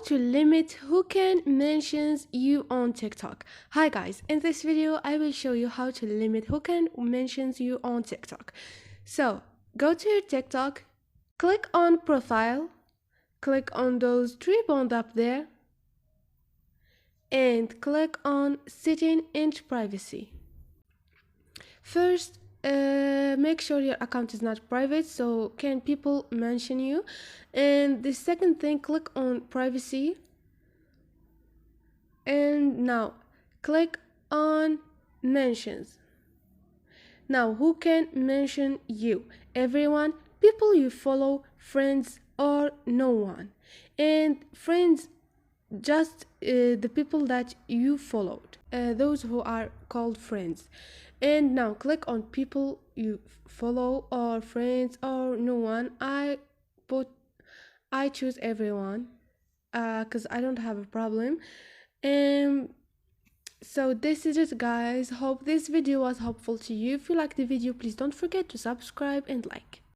to limit who can mentions you on TikTok. Hi guys, in this video I will show you how to limit who can mentions you on TikTok. So go to your TikTok, click on profile, click on those three buttons up there, and click on setting and privacy. First, make sure your account is not private, so can people mention you. And the second thing, click on privacy, and now click on mentions. Now who can mention you? Everyone, people you follow, friends, or no one. And friends, just the people that you followed, those who are called friends. And now click on people you follow or friends or no one. I choose everyone because I don't have a problem. So this is it, guys. Hope this video was helpful to you. If you like the video, please don't forget to subscribe and like.